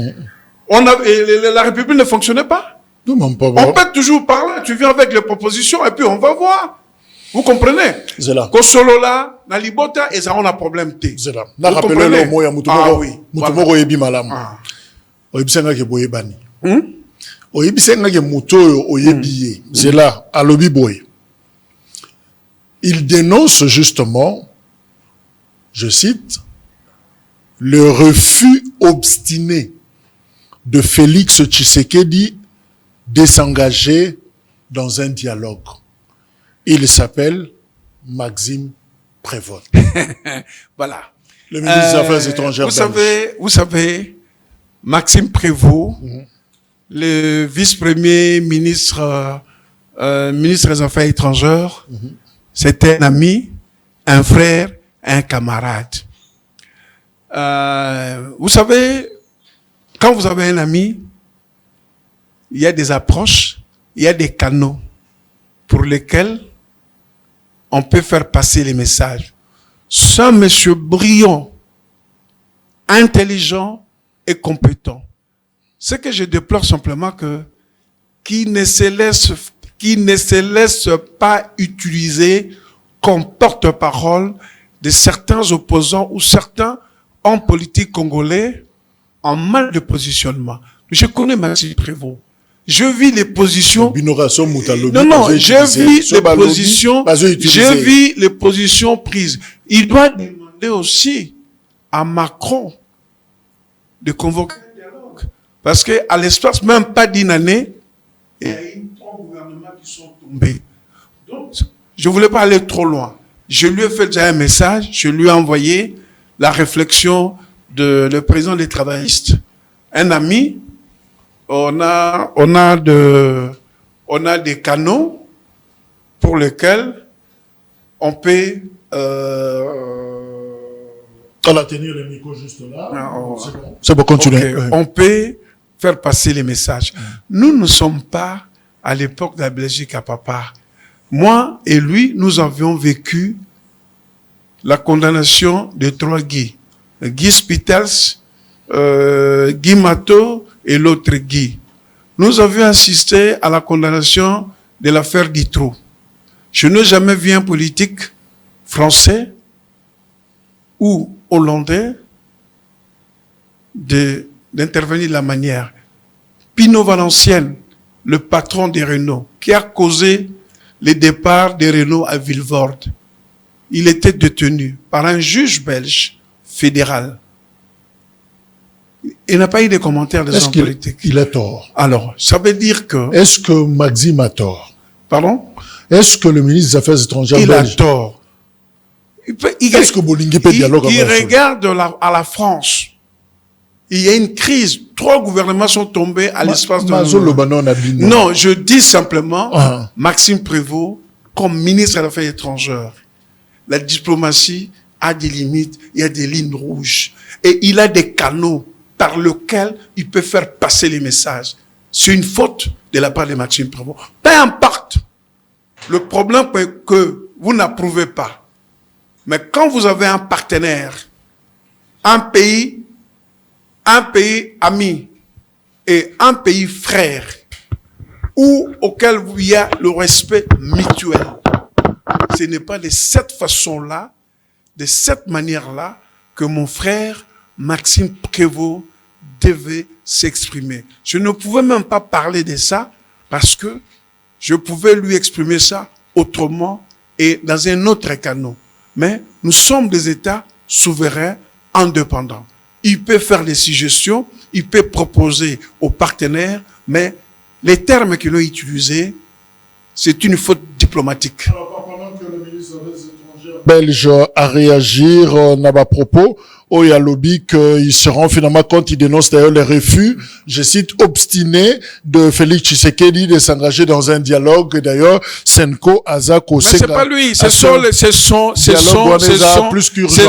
la République ne fonctionnait pas. On peut toujours parler, tu viens avec les propositions et puis on va voir. Vous comprenez? Ko solo là, na libota et ça on a problème té. Vous comprenez? Ah oui. Mutumoko yebi malamu. Oyebisenga ke boye bani. Oyebisenga ke mutoyo oyebiye. Zela alobi boye. Il dénonce justement, je cite, le refus obstiné de Félix Tshisekedi de s'engager dans un dialogue. Il s'appelle Maxime Prévost. Voilà. Le ministre des Affaires étrangères. Vous savez, Maxime Prévost, le vice-premier ministre, ministre des Affaires étrangères, c'était un ami, un frère, un camarade. Vous savez, quand vous avez un ami, il y a des approches, il y a des canaux pour lesquels on peut faire passer les messages. C'est un monsieur brillant, intelligent et compétent. Ce que je déplore simplement qui ne se laisse pas utiliser comme porte-parole de certains opposants ou certains hommes politiques congolais en mal de positionnement. Je connais Maxime Prévost. Je vis les positions. Non, je vis les positions prises. Il doit demander aussi à Macron de convoquer un dialogue. Parce que à l'espace même pas d'une année, il y a eu 3 gouvernements qui sont tombés. Donc, je voulais pas aller trop loin. Je lui ai fait déjà un message, je lui ai envoyé la réflexion de le président des travaillistes, un ami. On a des canaux pour lesquels on peut on a tenu le micro juste là. C'est bon, continuer. Okay. On peut faire passer les messages. Nous ne sommes pas à l'époque de la Belgique à papa. Moi et lui, nous avions vécu la condamnation de 3 Guy. Guy Spitals, Guy Matteau et l'autre Guy. Nous avions assisté à la condamnation de l'affaire Dutroux. Je n'ai jamais vu un politique français ou hollandais d'intervenir de la manière. Pino Valenciennes, le patron des Renault, qui a causé le départ des Renault à Vilvoorde, il était détenu par un juge belge fédéral. Il n'a pas eu de commentaires des hommes politiques. Il a tort. Alors, ça veut dire que... Est-ce que Maxime a tort? Pardon? Est-ce que le ministre des Affaires étrangères belge... Il a tort. Est-ce que Bolingué peut dialoguer il regarde à la France. Il y a une crise. 3 gouvernements sont tombés à l'espace de... Non, je dis simplement, Maxime Prévost, comme ministre des Affaires étrangères, la diplomatie a des limites, il y a des lignes rouges. Et il a des canaux par lesquels il peut faire passer les messages. C'est une faute de la part de Maxime Prévost. Peu importe le problème que vous n'approuvez pas. Mais quand vous avez un partenaire, un pays ami et un pays frère, auquel il y a le respect mutuel, ce n'est pas de cette façon-là, de cette manière-là, que mon frère Maxime Prévost devait s'exprimer. Je ne pouvais même pas parler de ça parce que je pouvais lui exprimer ça autrement et dans un autre canal. Mais nous sommes des États souverains, indépendants. Il peut faire des suggestions, il peut proposer aux partenaires, mais les termes qu'il a utilisés, c'est une faute diplomatique. Alors, pendant que le ministre des Affaires étrangères belge a réagi à propos, il y a lobby qu'ils se rend finalement compte, il dénonce d'ailleurs les refus, je cite, obstinés de Félix Tshisekedi de s'engager dans un dialogue. D'ailleurs, Senko, Azako, mais c'est pas lui, ce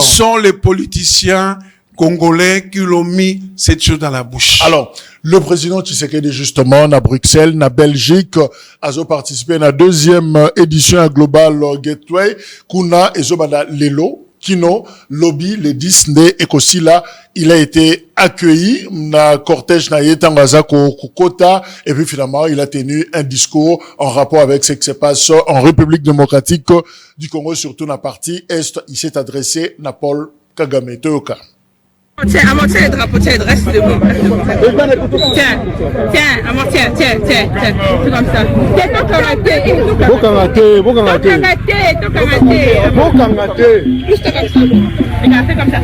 sont les politiciens congolais qui l'ont mis cette chose dans la bouche. Alors, le président Tshisekedi, justement, à Bruxelles, en Belgique, a participé à la 2e édition à Global Gateway, kuna ezobada lelo, kino, lobby, le 10 né, et qu'aussi là, il a été accueilli, na cortège na yetangaza kokota, et puis finalement, il a tenu un discours en rapport avec ce qui se passe en République démocratique du Congo, surtout dans la partie Est. Il s'est adressé à Paul Kagame Toyoka. Tiens, amortir le drapeau, tiens, reste devant. Tiens, amortir, tiens. C'est comme ça. Tiens, juste comme ça. Regarde, fais comme ça,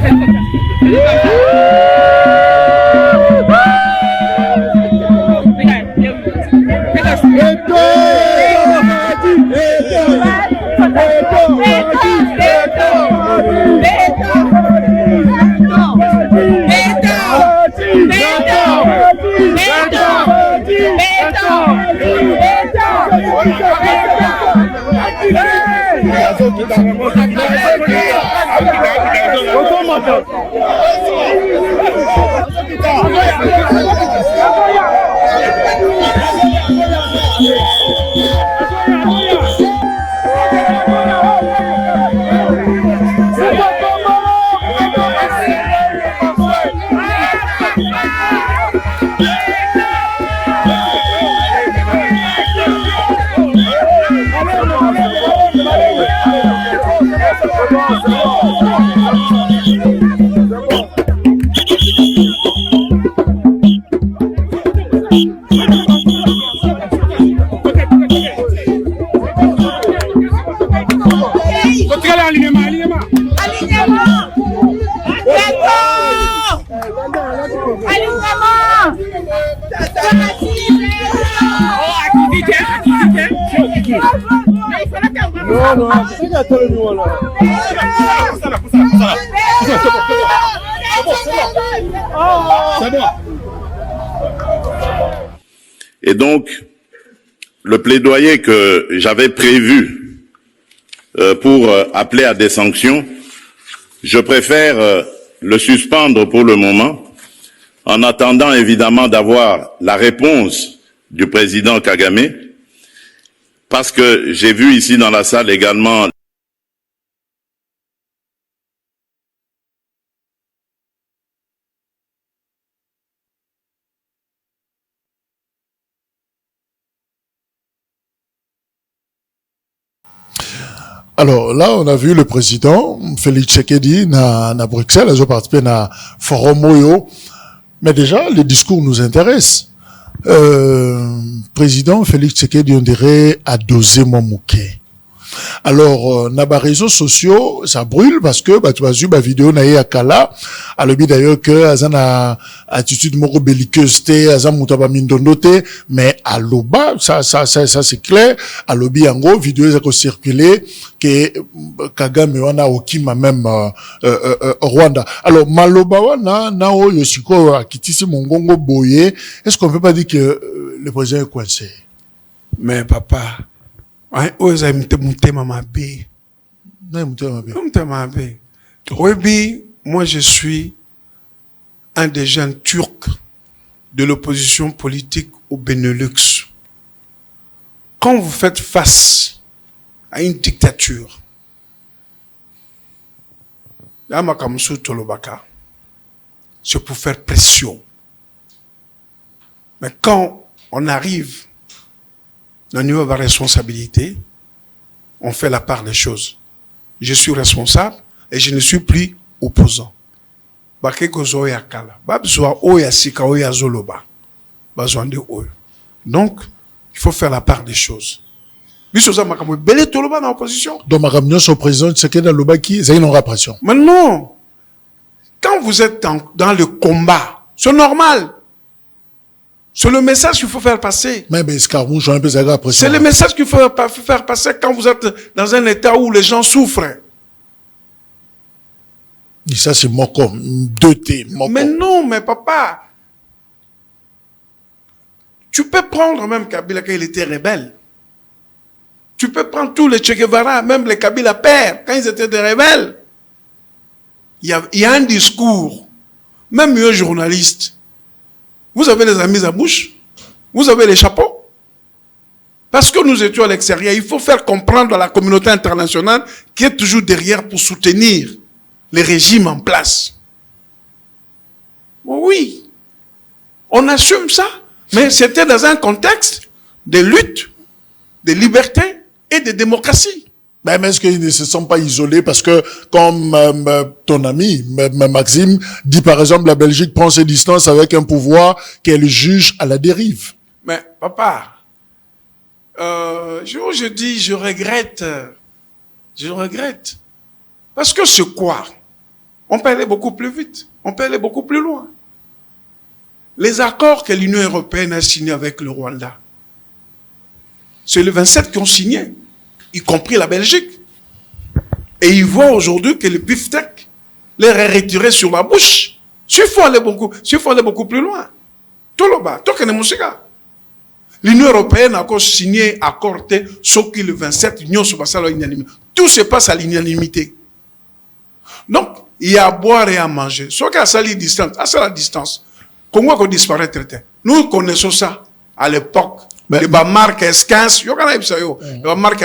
Et donc, le plaidoyer que j'avais prévu pour appeler à des sanctions, je préfère le suspendre pour le moment, en attendant évidemment d'avoir la réponse du président Kagame, parce que j'ai vu ici dans la salle également Alors là, on a vu le président Félix Tshisekedi na Bruxelles, ils ont participé à Forum Oyo. Mais déjà, le discours nous intéresse. Président Félix Tshisekedi, on dirait, a dosé mon mouquet. Alors, na ba réseaux sociaux, ça brûle parce que, tu as vu, vidéo na yakala, à l'objet d'ailleurs que, azana attitude moko belliqueuse te, azan moutaba mindondo te, mais à l'oba, ça c'est clair, à l'objet en gros, vidéo ça circulé, que Kagame wana okima même, Rwanda. Alors, maloba wana, na o yoshiko akitisi mongongo boye, est-ce qu'on peut pas dire que le président est coincé? Mais papa, moi je suis un des jeunes turcs de l'opposition politique au Benelux. Quand vous faites face à une dictature, c'est pour faire pression. Mais quand on arrive au niveau de la responsabilité, on fait la part des choses. Je suis responsable et je ne suis plus opposant. Donc, il faut faire la part des choses. Donc, ma réunion sur le président Tshisekedi na Lobaki, c'est une répression. Mais non! Quand vous êtes dans le combat, c'est normal. C'est le message qu'il faut faire passer. C'est le message qu'il faut faire passer quand vous êtes dans un état où les gens souffrent. Et ça, c'est moko. Mais non, mais papa. Tu peux prendre même Kabila quand il était rebelle. Tu peux prendre tous les Che Guevara, même les Kabila pères, quand ils étaient des rebelles. Il y a un discours. Même un journaliste. Vous avez les amis à bouche, vous avez les chapeaux. Parce que nous étions à l'extérieur, il faut faire comprendre à la communauté internationale qui est toujours derrière pour soutenir les régimes en place. Oui, on assume ça, mais c'était dans un contexte de lutte, de liberté et de démocratie. Mais est-ce qu'ils ne se sont pas isolés parce que, comme ton ami Maxime dit par exemple, la Belgique prend ses distances avec un pouvoir qu'elle juge à la dérive. Mais papa, je dis, je regrette. Parce que c'est quoi? On peut aller beaucoup plus vite, on peut aller beaucoup plus loin. Les accords que l'Union européenne a signés avec le Rwanda, c'est les 27 qui ont signé, y compris la Belgique. Et ils voient aujourd'hui que le beefsteak leur est retiré sur la bouche. S'il faut aller beaucoup plus loin. Tout le bas, tout le monde. L'Union européenne a encore signé accord sur qui le 27 union se passe à l'unanimité. Tout se passe à l'unanimité. Donc, il y a à boire et à manger. Ce qui a sali distance, à la distance. Congo qu'on disparaît traité. Nous connaissons ça à l'époque. Les marques 15, yo kana ibsa yo. Les marques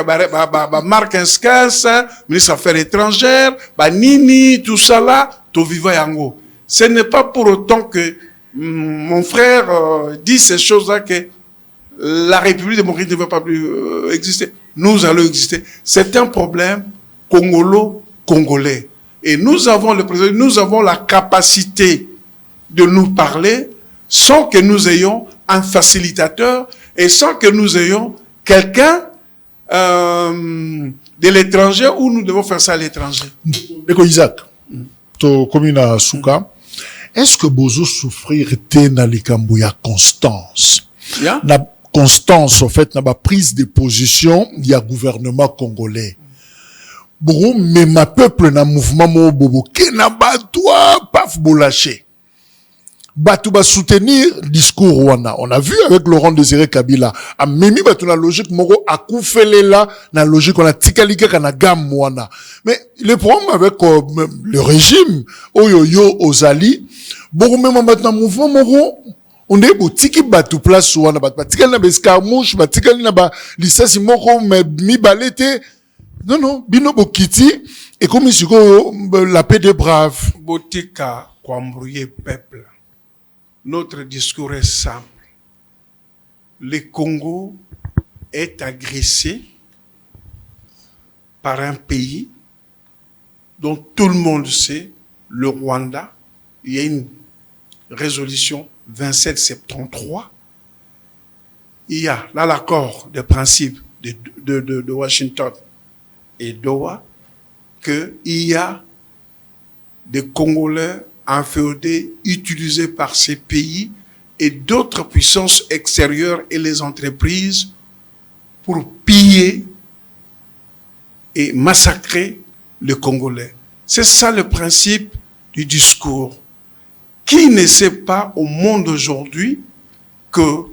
15, ministre des Affaires étrangères, nini, tout ça là, to viva yango. Ce n'est pas pour autant que mon frère dit ces choses-là que la République démocratique ne va pas plus exister. Nous allons exister. C'est un problème congolais. Et nous avons le président, nous avons la capacité de nous parler sans que nous ayons un facilitateur et sans que nous ayons quelqu'un de l'étranger où nous devons faire ça à l'étranger. Eko Isaac, to komina suka, est-ce que bozo souffrir te na likambo ya constance? Yeah? Na constance en fait na ba prise de position il y a gouvernement congolais. Bon, mais ma peuple na mouvement mo bobo ke na ba toi paf bolaché. Batu ba soutenir discours wana. On a vu avec Laurent Désiré Kabila a memi batu na logique moko akufelela na logique on a tikalika kana gam wana. Mais le problème avec le régime oyoyo ozali bon même maintenant mouvement moko on est botiki batu place wana batikali na bescarmouche batikali na ba lisasi moko mi balete. Non, bino bokiti et comme ici la paix des braves. Botika kwa embrouiller peuple. Notre discours est simple. Le Congo est agressé par un pays dont tout le monde sait, le Rwanda. Il y a une résolution 2773. Il y a là l'accord de principe de Washington et Doha qu'il y a des Congolais inféodés utilisés par ces pays et d'autres puissances extérieures et les entreprises pour piller et massacrer les Congolais. C'est ça le principe du discours. Qui ne sait pas au monde aujourd'hui que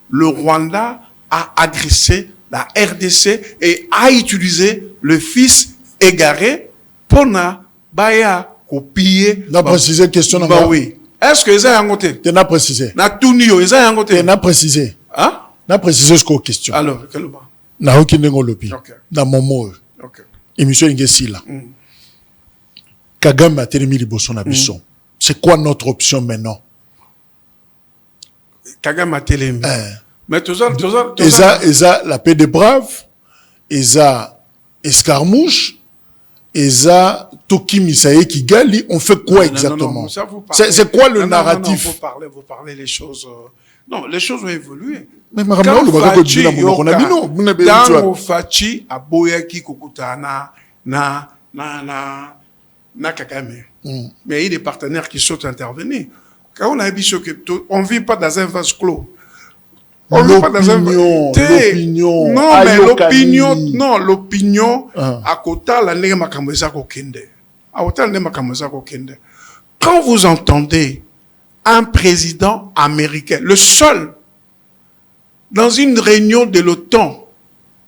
le Rwanda a agressé la RDC et a utilisé le fils égaré pour na baya copier. Na précisé question bah oui. Est-ce que ça a ngoté? Tu n'as précisé. Na tunio ça a ngoté. Tu n'as précisé. Hein? Na précisé ce qu'on question. Alors, quel ba? Na hoki nengo lopi. OK. Na momo. OK. Émission ngesi là. Kagame a telemi liboso na biso. C'est quoi notre option maintenant? Kagame a telemi. Mais tout ça, Eza la paix des braves, Eza escarmouche, Eza Toki Misaye Kigali, on fait quoi exactement? C'est quoi le narratif? Vous parlez les choses. Non, les choses ont évolué. Mais Tango Fachi a boyaki kokutana na Kagame. Mais il y a des partenaires qui sont intervenus. Quand on a dit on ne vit pas dans un vase clos. L'opinion. Non, mais l'opinion, à côté, la nègre makamboza kokende. À côté, la nègre makamboza kokende. Quand vous entendez un président américain, le seul, dans une réunion de l'OTAN,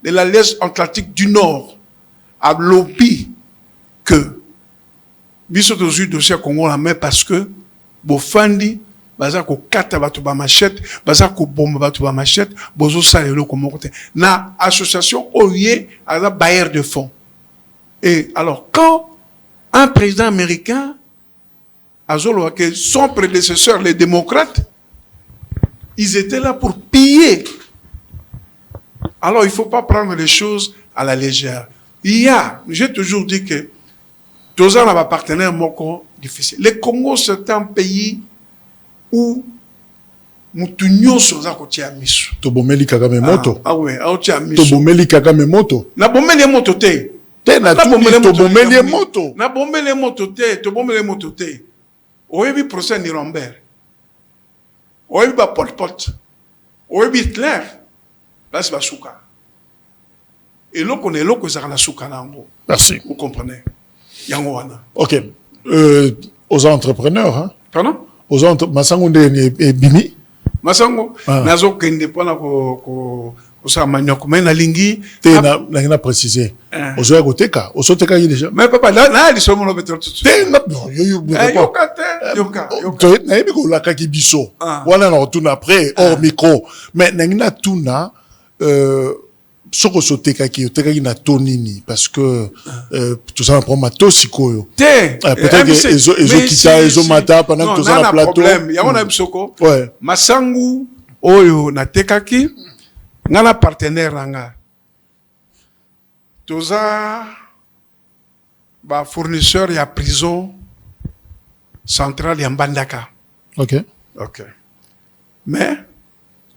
de l'Alliance Atlantique du Nord, a lobby que, biso tozu dossier Congo la main parce que, Bofandi, baza ko kata batu ba machette, baza ko bomba batu ba machette, bozo salelo ko mokote. Na association oye à la bailleur de fonds. Et alors, quand un président américain, Azolo, que son prédécesseur, les démocrates, ils étaient là pour piller. Alors, il ne faut pas prendre les choses à la légère. J'ai toujours dit que tous les partenaires moko difficile. Le Congo, c'est un pays où mutunyo soza kotia misu. Tobomeli Kagame moto. Ah ouais, otia misu. Tobomeli Kagame moto. Na bomeli moto te. Na tobomeli moto. Na bomeli moto te, tobomeli moto te. Oyebi procès Nuremberg. Oyebi ba pot. Oyebi Hitler. Là c'est basuka. Et là on est là que ça la suka nango. Merci. Vous comprenez? Yango wana. OK. Aux entrepreneurs hein. Pardon? Aux entrepreneurs Masango et Bimi. Masango nazo kende pona ko ça manioko mais na lingi na préciser. Aux Ogoteka, aux Soteka déjà. Mais papa là ils sont mon beto tout. Non, yoka. Na yemi ko la kaki biso. Wana na retourne après hors micro. Mais na tuna soko soteka ki na tonini parce que tout ça prend matos sikoyo. Peut-être que ezo kita ezo mata pendant tout ça na plateau. Il y a un soko. Ouais. Masangu oyo na tekaki ngana partenaire nga. Toza ba fournisseur ya prison centrale ya Mbandaka. OK. Mais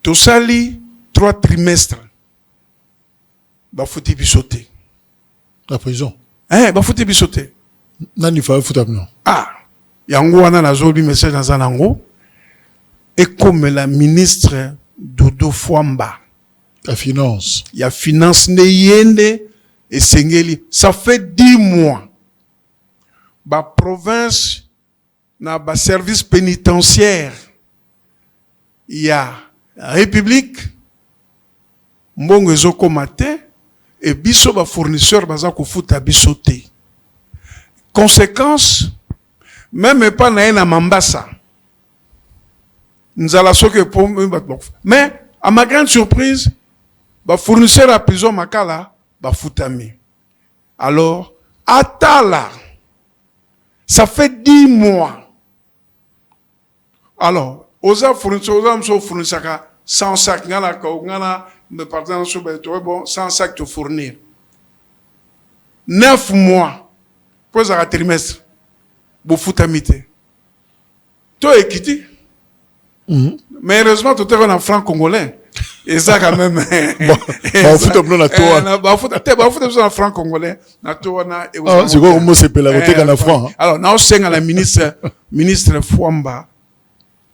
tout ça li 3 trimestres. Ba fouti bisoté. La prison. Ba fouti bisoté. Nani fa fouta non. Yango wana nazo bi message na zanango. Et comme la ministre Dodo Fwamba. La finance. Il y a finance Neyende et Sengeli. Ça fait 10 mois. Ba province, na ba service pénitentiaire. Il y a République, Mbongo Ezoko Matin, et biso ba fournisseur baza kofuta biso te. Conséquence, même pas na Mambasa. Nous allons soke pour mais à ma grande surprise, ba fournisseur à prison Makala ba futami. Alors, Atala, ça fait 10 mois. Alors, osa fournisseur 100 sacs ngana me partant sur bon 100 sacs te fournir. 9 mois pour un trimestre. Bo futamite. Toi équité. Mais heureusement tout est en franc congolais. Et ça quand même. Bah fout un la toi. Bah fout en franc congolais. Na toi na. C'est quoi comment c'est pela côté kana franc. Alors na on à la ministre Fwamba.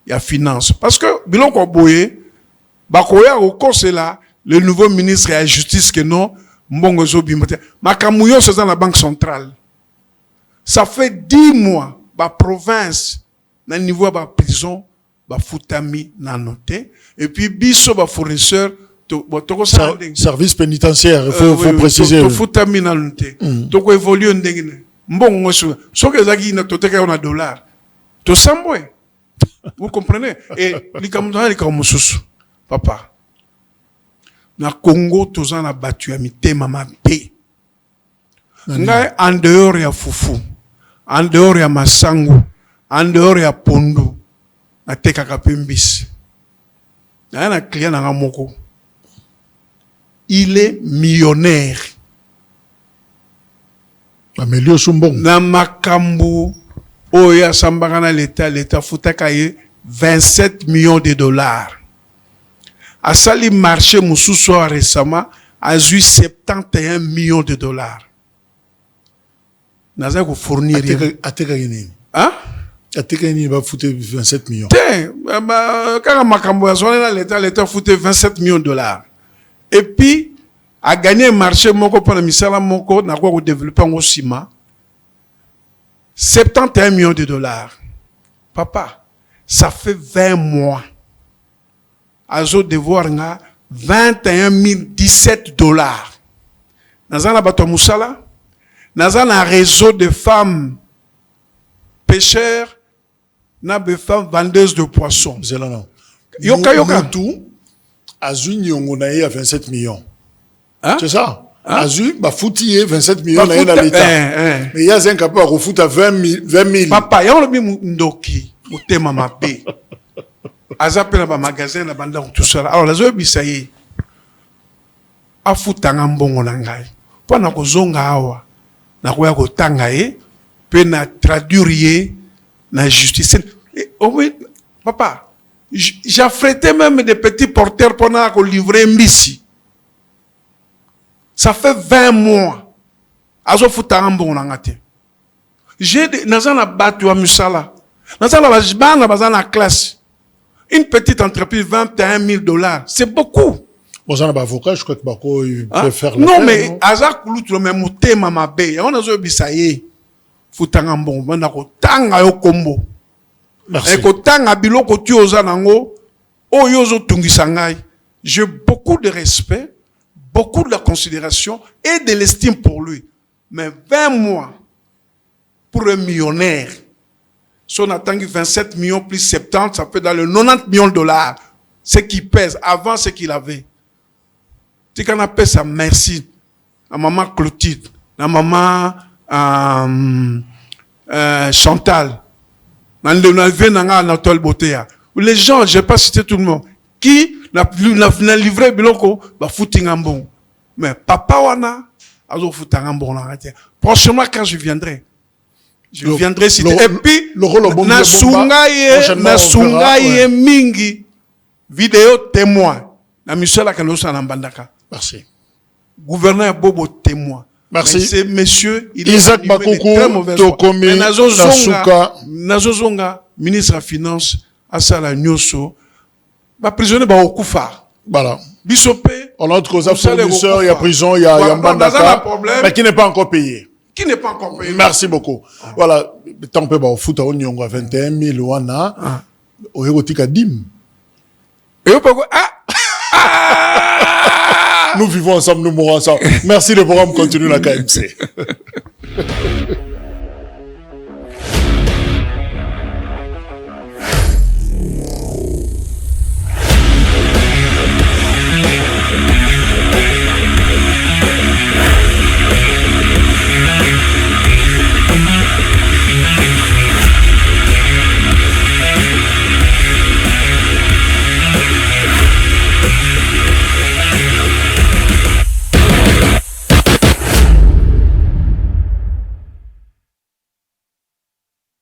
Il y a finance parce que bilon ko boye ba koya au conseil là le nouveau ministre de la justice que non Mbongo Zobimate. Makamuyo c'est dans la banque centrale. Ça fait 10 mois ba province na niveau ba prison ba futami na noté et puis biso ba fournisseur service pénitentiaire il faut préciser to futami na noté to ko évoluer ndengine Mbongo so que zaki na toteka on a dollar to sambwe. Vous comprenez? Et les Kamususu, papa. Na Congo, tous en a battu à mité, maman P. Ngai, en dehors ya Fufu, en dehors ya Masangu, en dehors ya Pondo, na teka kapimbis. Na un client na Moko. Il est millionnaire. Amelio Sumbong. Na Makambu. Oya Sambagana l'État foutakaye 27 millions de dollars. A sali marché Moussousso récemment a eu 71 millions de dollars. Naza ko fournir rien. Ateka yini. Hein? Ateka yini va foutre 27 millions. Tiens, quand Makambo a sonné l'État foutait 27 millions de dollars. Et puis a gagné un marché moko pour le misala moko na ko développer au ciment. 71 millions de dollars. Papa, ça fait 20 mois. Azo devoir nga 21 017 dollars. Nazana bato musala. Nazana un réseau de femmes pêcheurs. Na be femmes vendeuses de poissons. Zelana. Yoka. Tout. Azu nyongo na ye à 27 millions. Hein? C'est ça? Hein? Azu, bah, fouti 27 millions na l'État. Mais il y a un capable à refoutre à 20 000. Papa, y'a un ndoki, ou tema mapé. Azapé na ba magasin na banda tout ça. Alors, la zoe bisaye. Afutanga mbongo na ngai. Po na kozonga awa. Na koya kotanga ye. Pe na traduire ye. Na justice. Papa, j'affrêtais même des petits porteurs pour na livrer mbisi. Ça fait 20 mois. Azo futanga mbongo na ngate. J'ai nazana batu wa musala. Nazana bajbana bazana classe. Une petite entreprise, 21 000 dollars. C'est beaucoup. Bon, ça n'a pas avocat, je crois que Bako, il peut faire non, mais, Azak Kouloutou, mais mouté mama bé. On a zo bisaye. Futanga mbongo. On a ko tanga yo kombo. Merci. Et ko tanga biloko tu ozanango. O yozo tungisangai. J'ai beaucoup de respect, beaucoup de la considération et de l'estime pour lui. Mais 20 mois pour un millionnaire, si on attend 27 millions plus 70, ça fait dans le 90 millions de dollars. Ce qui pèse avant ce qu'il avait. Tu qu'on appelle ça merci à maman Clotilde, à maman Chantal, les gens, je ne vais pas citer tout le monde, qui n'a livré biloko, bah fouting en bon. Mais papa wana, azo fouting en bon. Prochainement, quand je viendrai citer. Et puis, na sungaye mingi vidéo témoin. Na misala kanosa na mbandaka. Merci. Gouverneur Bobo témoin. Merci. C'est monsieur, il Isaac Bakoukou, Tokomi, Nasuka. Nazozonga, ministre de la Finance, Asala Nyoso, prisonnier ba okufa. Voilà. Bisopé. On a notre fournisseur, il y a prison, il y a Mbandaka, mais qui n'est pas encore payé. Qui n'est pas encore payé. Merci beaucoup. Voilà. Tant que au foot, on y a 21 000 wana. Au érotique dim. Et Nous vivons ensemble, nous mourons ensemble. Merci, le programme continue la KMC.